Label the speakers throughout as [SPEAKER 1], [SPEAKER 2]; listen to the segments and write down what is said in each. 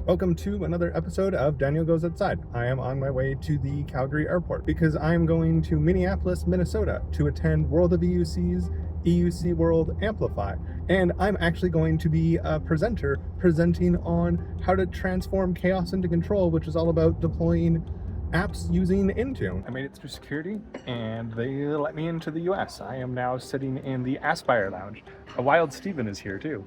[SPEAKER 1] Welcome to another episode of Daniel Goes Outside. I am on my way to the Calgary airport because I'm going to Minneapolis, Minnesota to attend World of EUC's EUC World Amplify. And I'm actually going to be a presenter presenting on how to transform chaos into control, which is all about deploying apps using Intune. I made it through security and they let me into the US. I am now sitting in the Aspire Lounge. A wild Steven is here too.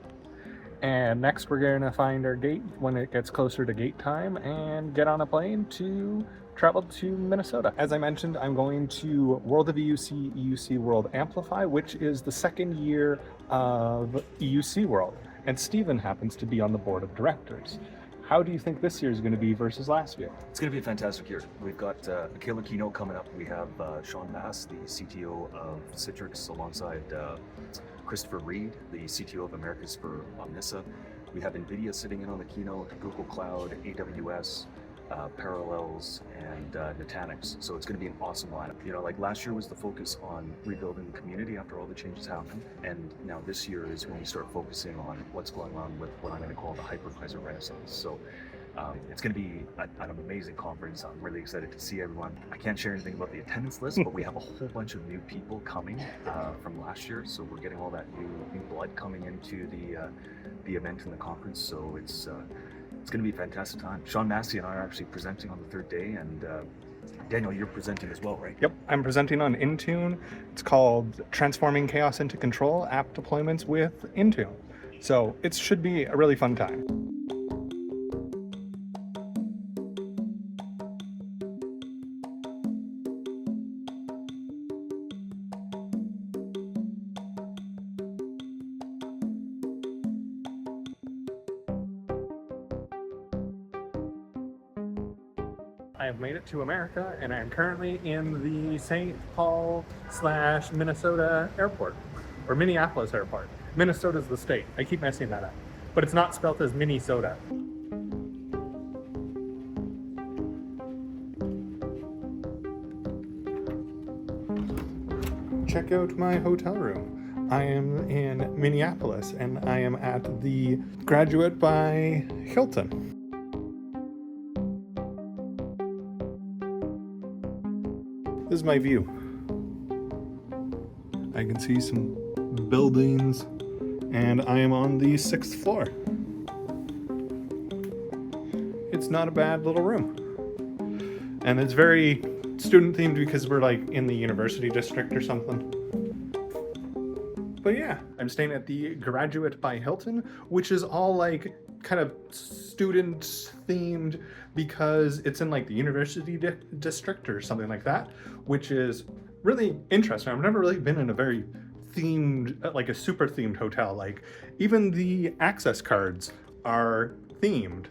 [SPEAKER 1] And next we're going to find our gate when it gets closer to gate time and get on a plane to travel to Minnesota. As I mentioned, I'm going to World of EUC, EUC World Amplify, which is the second year of EUC World. And Steven happens to be on the board of directors. How do you think this year is going to be versus last year?
[SPEAKER 2] It's going to be a fantastic year. We've got a killer keynote coming up. We have Sean Mass, the CTO of Citrix, alongside Christopher Reed, the CTO of Americas for Omnissa. We have NVIDIA sitting in on the keynote, Google Cloud, AWS, Parallels, and Nutanix. So it's going to be an awesome lineup. You know, like last year was the focus on rebuilding the community after all the changes happened. And now this year is when we start focusing on what's going on with what I'm going to call the hypervisor renaissance. So it's going to be an amazing conference. I'm really excited to see everyone. I can't share anything about the attendance list, but we have a whole bunch of new people coming from last year. So we're getting all that new blood coming into the event and the conference. So it's going to be a fantastic time. Sean Massey and I are actually presenting on the third day, and Daniel, you're presenting as well, right?
[SPEAKER 1] Yep, I'm presenting on Intune. It's called Transforming Chaos into Control, App Deployments with Intune. So it should be a really fun time. I have made it to America, and I am currently in the St. Paul/Minnesota airport, or Minneapolis airport. Minnesota's the state. I keep messing that up. But it's not spelled as Minnesota. Check out my hotel room. I am in Minneapolis, and I am at the Graduate by Hilton. This is my view. I can see some buildings, and I am on the 6th floor. It's not a bad little room. And it's very student themed because we're like in the university district or something. But yeah, I'm staying at the Graduate by Hilton, which is all like kind of student themed because it's in like the university district or something like that, which is really interesting. I've never really been in a very themed, like a super themed hotel. Like even the access cards are themed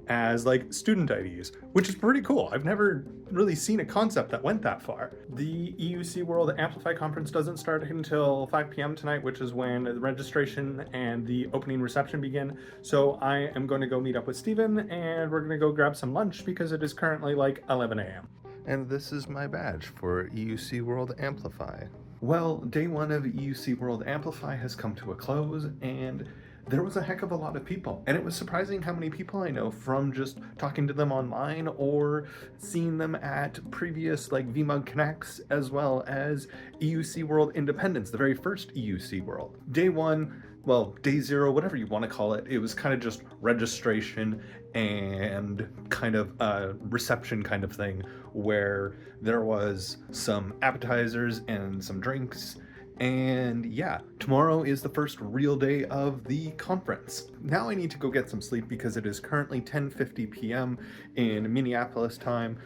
[SPEAKER 1] as like student IDs, which is pretty cool. I've never really seen a concept that went that far. The EUC World Amplify conference doesn't start until 5 p.m. tonight, which is when the registration and the opening reception begin. So I am going to go meet up with Steven, and we're going to go grab some lunch because it is currently like 11 a.m. And this is my badge for EUC World Amplify. Well, day one of EUC World Amplify has come to a close, and there was a heck of a lot of people, and it was surprising how many people I know from just talking to them online or seeing them at previous like VMUG Connects, as well as EUC World Independence, the very first EUC World. Day one, well, day zero, whatever you want to call it, it was kind of just registration and kind of a reception kind of thing where there was some appetizers and some drinks. And yeah, tomorrow is the first real day of the conference. Now I need to go get some sleep because it is currently 10:50 p.m. in Minneapolis time,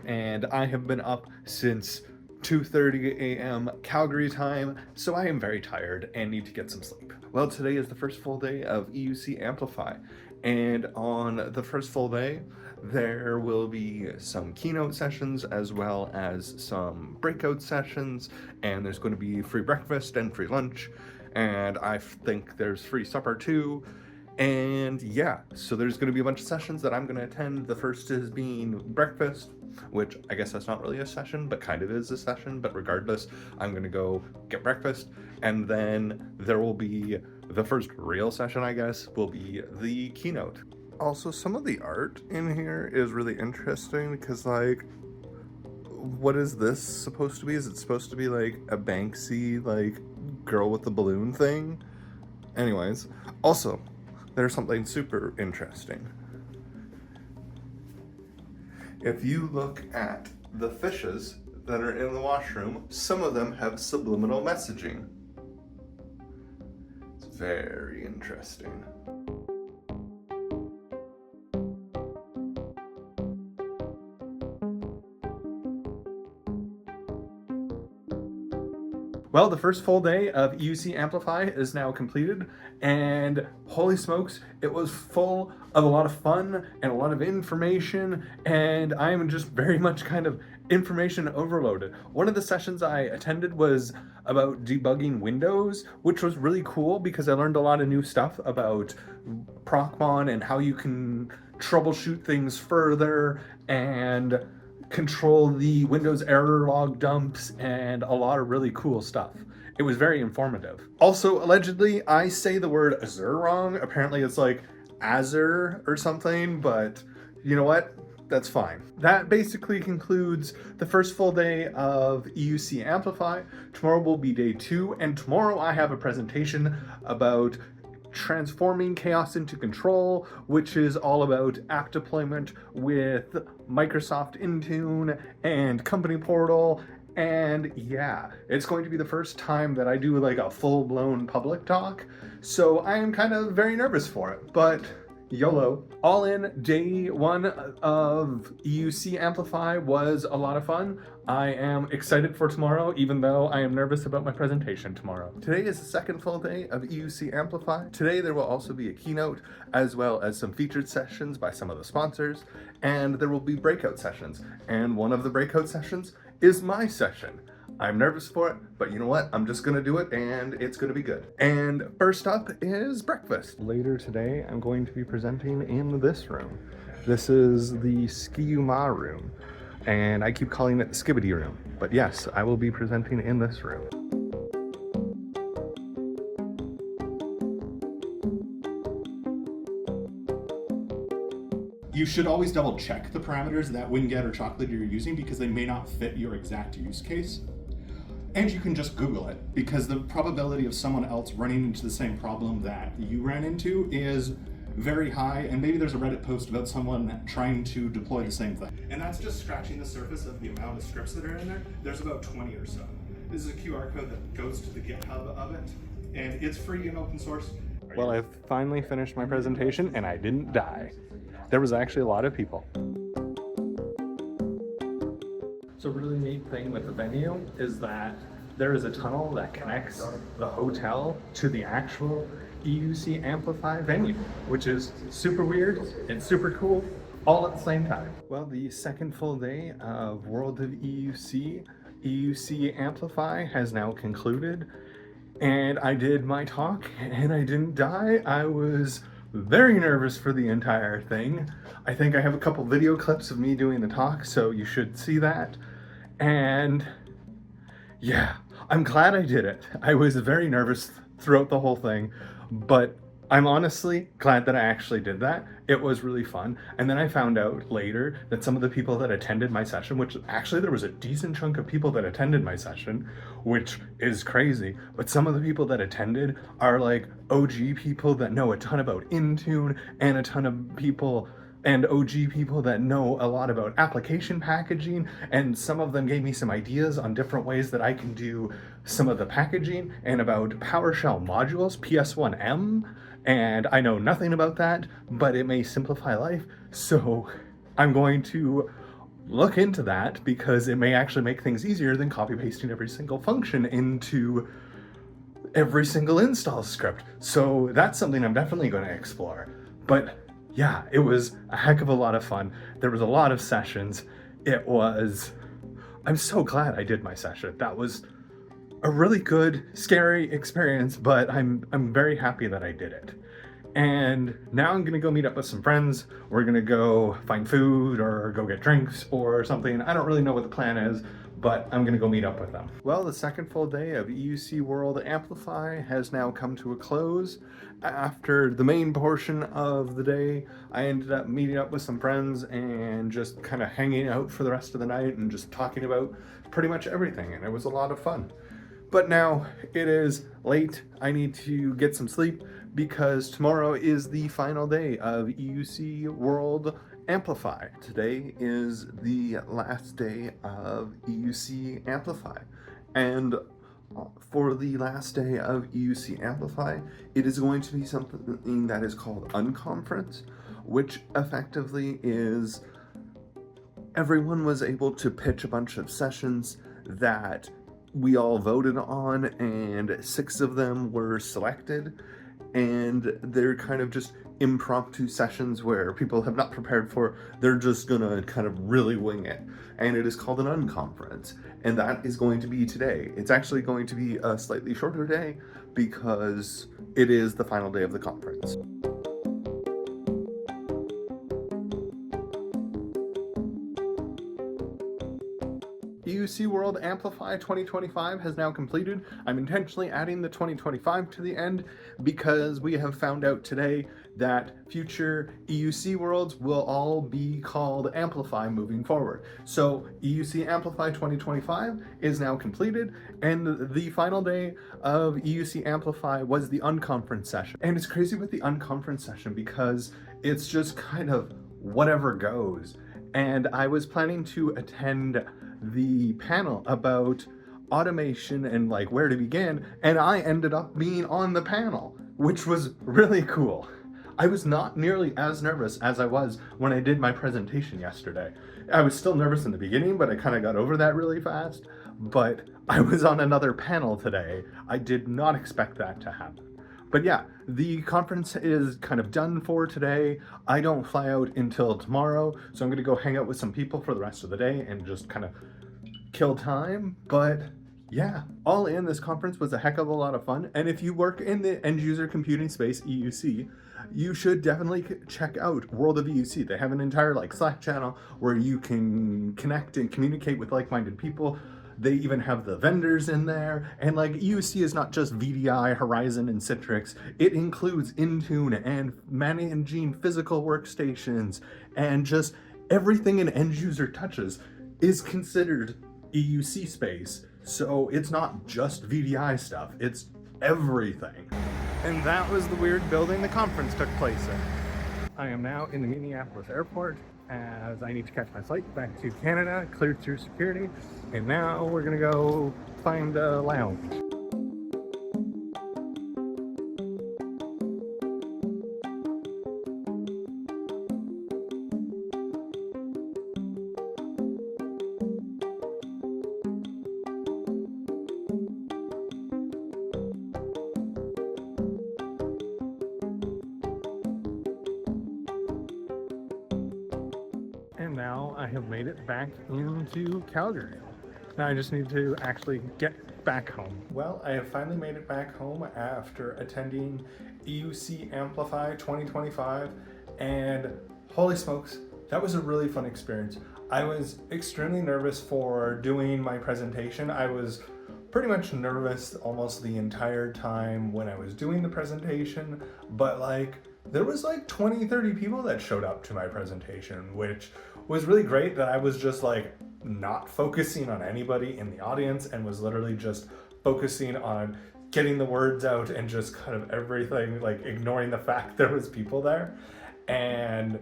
[SPEAKER 1] and I have been up since 2:30 a.m. Calgary time, so I am very tired and need to get some sleep. Well, today is the first full day of EUC Amplify, and on the first full day, there will be some keynote sessions as well as some breakout sessions, and there's going to be free breakfast and free lunch, and I think there's free supper too. And yeah, so there's going to be a bunch of sessions that I'm going to attend. The first is being breakfast, which I guess that's not really a session, but kind of is a session. But regardless, I'm going to go get breakfast. And then there will be the first real session, I guess, will be the keynote. Also, some of the art in here is really interesting because, like, what is this supposed to be? Is it supposed to be like a Banksy, like, girl with the balloon thing? Anyways, also, there's something super interesting. If you look at the fishes that are in the washroom, some of them have subliminal messaging. It's very interesting. Well, the first full day of EUC Amplify is now completed, and holy smokes, it was full of a lot of fun and a lot of information, and I am just very much kind of information overloaded. One of the sessions I attended was about debugging Windows, which was really cool because I learned a lot of new stuff about Procmon and how you can troubleshoot things further and control the Windows error log dumps and a lot of really cool stuff. It was very informative. Also, allegedly, I say the word Azure wrong. Apparently it's like Azure or something, but you know what? That's fine. That basically concludes the first full day of EUC Amplify. Tomorrow will be day 2, and tomorrow I have a presentation about transforming chaos into control, which is all about app deployment with Microsoft Intune and Company Portal. And yeah, it's going to be the first time that I do like a full-blown public talk, so I am kind of very nervous for it, but YOLO. All in, day 1 of EUC Amplify was a lot of fun. I am excited for tomorrow, even though I am nervous about my presentation tomorrow. Today is the second full day of EUC Amplify. Today there will also be a keynote, as well as some featured sessions by some of the sponsors, and there will be breakout sessions. And one of the breakout sessions is my session. I'm nervous for it, but you know what? I'm just gonna do it and it's gonna be good. And first up is breakfast. Later today, I'm going to be presenting in this room. This is the Ski-U-Ma room, and I keep calling it the Skibbity room. But yes, I will be presenting in this room. You should always double check the parameters that Winget or Chocolate you're using because they may not fit your exact use case. And you can just Google it because the probability of someone else running into the same problem that you ran into is very high, and maybe there's a Reddit post about someone trying to deploy the same thing. And that's just scratching the surface of the amount of scripts that are in there. There's about 20 or so. This is a QR code that goes to the GitHub of it, and it's free and open source. Well, I've finally finished my presentation and I didn't die. There was actually a lot of people. So a really neat thing with the venue is that there is a tunnel that connects the hotel to the actual EUC Amplify venue, which is super weird and super cool all at the same time. Well, the second full day of World of EUC Amplify has now concluded, and I did my talk and I didn't die. I was very nervous for the entire thing. I think I have a couple video clips of me doing the talk, so you should see that. And yeah, I'm glad I did it. I was very nervous throughout the whole thing, but I'm honestly glad that I actually did that. It was really fun. And then I found out later that some of the people that attended my session, which actually there was a decent chunk of people that attended my session, which is crazy, but some of the people that attended are like OG people that know a ton about Intune, and a ton of people and OG people that know a lot about application packaging, and some of them gave me some ideas on different ways that I can do some of the packaging, and about PowerShell modules, PS1M, and I know nothing about that, but it may simplify life, so I'm going to look into that because it may actually make things easier than copy pasting every single function into every single install script. So that's something I'm definitely going to explore. But yeah, it was a heck of a lot of fun. There was a lot of sessions. I'm so glad I did my session. That was a really good, scary experience, but I'm very happy that I did it. And now I'm gonna go meet up with some friends. We're gonna go find food or go get drinks or something. I don't really know what the plan is, but I'm gonna go meet up with them. Well, the second full day of EUC World Amplify has now come to a close. After the main portion of the day, I ended up meeting up with some friends and just kind of hanging out for the rest of the night and just talking about pretty much everything, and it was a lot of fun. But now it is late. I need to get some sleep because tomorrow is the final day of EUC World Amplify. Today is the last day of EUC Amplify. And for the last day of EUC Amplify, it is going to be something that is called Unconference, which effectively is everyone was able to pitch a bunch of sessions that we all voted on, and 6 of them were selected, and they're kind of just impromptu sessions where people have not prepared for, they're just gonna kind of really wing it, and it is called an unconference, and that is going to be today. It's actually going to be a slightly shorter day because it is the final day of the conference. EUC World Amplify 2025 has now completed. I'm intentionally adding the 2025 to the end because we have found out today that future EUC Worlds will all be called Amplify moving forward. So EUC Amplify 2025 is now completed, and the final day of EUC Amplify was the unconference session. And it's crazy with the unconference session because it's just kind of whatever goes. And I was planning to attend the panel about automation and like where to begin, and I ended up being on the panel, which was really cool. I was not nearly as nervous as I was when I did my presentation yesterday. I was still nervous in the beginning, but I kind of got over that really fast. But I was on another panel today. I did not expect that to happen. But yeah, the conference is kind of done for today. I don't fly out until tomorrow, so I'm gonna go hang out with some people for the rest of the day and just kind of kill time. But yeah, all in, this conference was a heck of a lot of fun. And if you work in the end user computing space, EUC, you should definitely check out World of EUC. They have an entire like Slack channel where you can connect and communicate with like-minded people. They even have the vendors in there, and like EUC is not just VDI, Horizon, and Citrix. It includes Intune and managing physical workstations, and just everything an end user touches is considered EUC space. So it's not just VDI stuff, it's everything. And that was the weird building the conference took place in. I am now in the Minneapolis airport as I need to catch my flight back to Canada, cleared through security, and now we're gonna go find a lounge. And now I have made it back into Calgary. Now I just need to actually get back home. Well, I have finally made it back home after attending EUC Amplify 2025, and holy smokes, that was a really fun experience. I was extremely nervous for doing my presentation. I was pretty much nervous almost the entire time when I was doing the presentation, but like there was like 20-30 people that showed up to my presentation, which was really great. That I was just like not focusing on anybody in the audience and was literally just focusing on getting the words out and just kind of everything, like ignoring the fact there was people there. And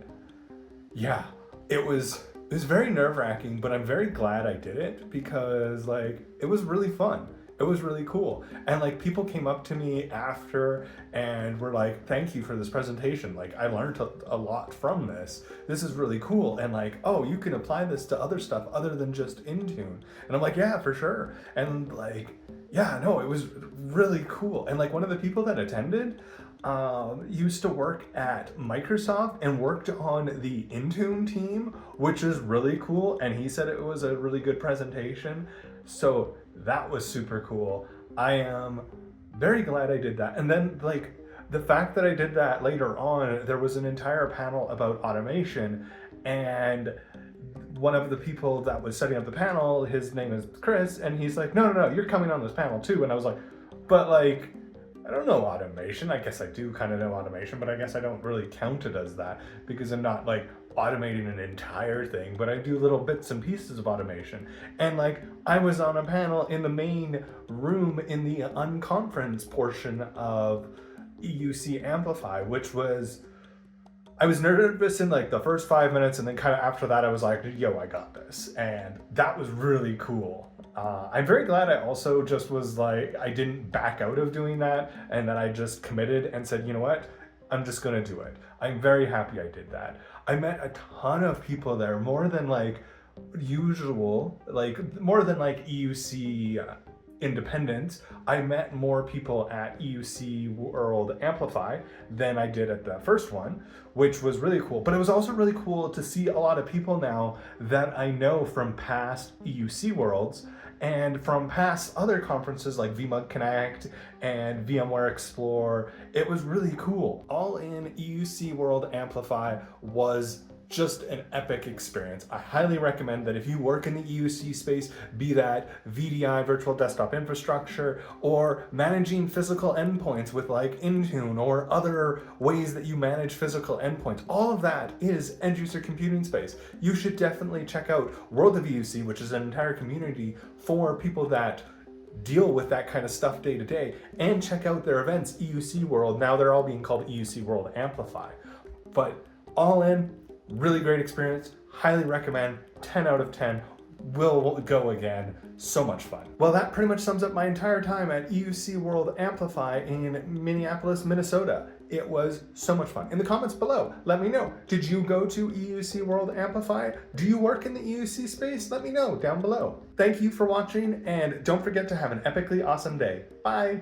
[SPEAKER 1] yeah, it was very nerve-wracking, but I'm very glad I did it because like it was really fun. It was really cool. And like people came up to me after and were like, thank you for this presentation. Like I learned a lot from this. This is really cool. And like, oh, you can apply this to other stuff other than just Intune. And I'm like, yeah, for sure. And like, yeah, no, it was really cool. And like one of the people that attended used to work at Microsoft and worked on the Intune team, which is really cool. And he said it was a really good presentation. So that was super cool. I am very glad I did that. And then like the fact that I did that later on, there was an entire panel about automation, and one of the people that was setting up the panel, his name is Chris, and he's like, no, you're coming on this panel too. And I was like, but like, I don't know automation. I guess I do kind of know automation, but I guess I don't really count it as that because I'm not like automating an entire thing, but I do little bits and pieces of automation. And like, I was on a panel in the main room in the unconference portion of EUC Amplify, which was, I was nervous in like the first 5 minutes, and then kind of after that I was like, yo, I got this. And that was really cool. I'm very glad I also just was like, I didn't back out of doing that, and then I just committed and said, you know what, I'm just gonna do it. I'm very happy I did that. I met a ton of people there, more than like usual, like more than like EUC Independence. I met more people at EUC World Amplify than I did at the first one, which was really cool. But it was also really cool to see a lot of people now that I know from past EUC Worlds and from past other conferences like VMUG Connect and VMware Explore. It was really cool. All in EUC World Amplify was just an epic experience. I highly recommend that if you work in the EUC space, be that VDI, virtual desktop infrastructure, or managing physical endpoints with like Intune or other ways that you manage physical endpoints, all of that is end user computing space. You should definitely check out World of EUC, which is an entire community for people that deal with that kind of stuff day to day, and check out their events, EUC World. Now they're all being called EUC World Amplify. But all in, really great experience, highly recommend, 10 out of 10, will go again, so much fun. Well, that pretty much sums up my entire time at EUC World Amplify in Minneapolis, Minnesota. It was so much fun. In the comments below, let me know, did you go to EUC World Amplify? Do you work in the EUC space? Let me know down below. Thank you for watching, and don't forget to have an epically awesome day. Bye.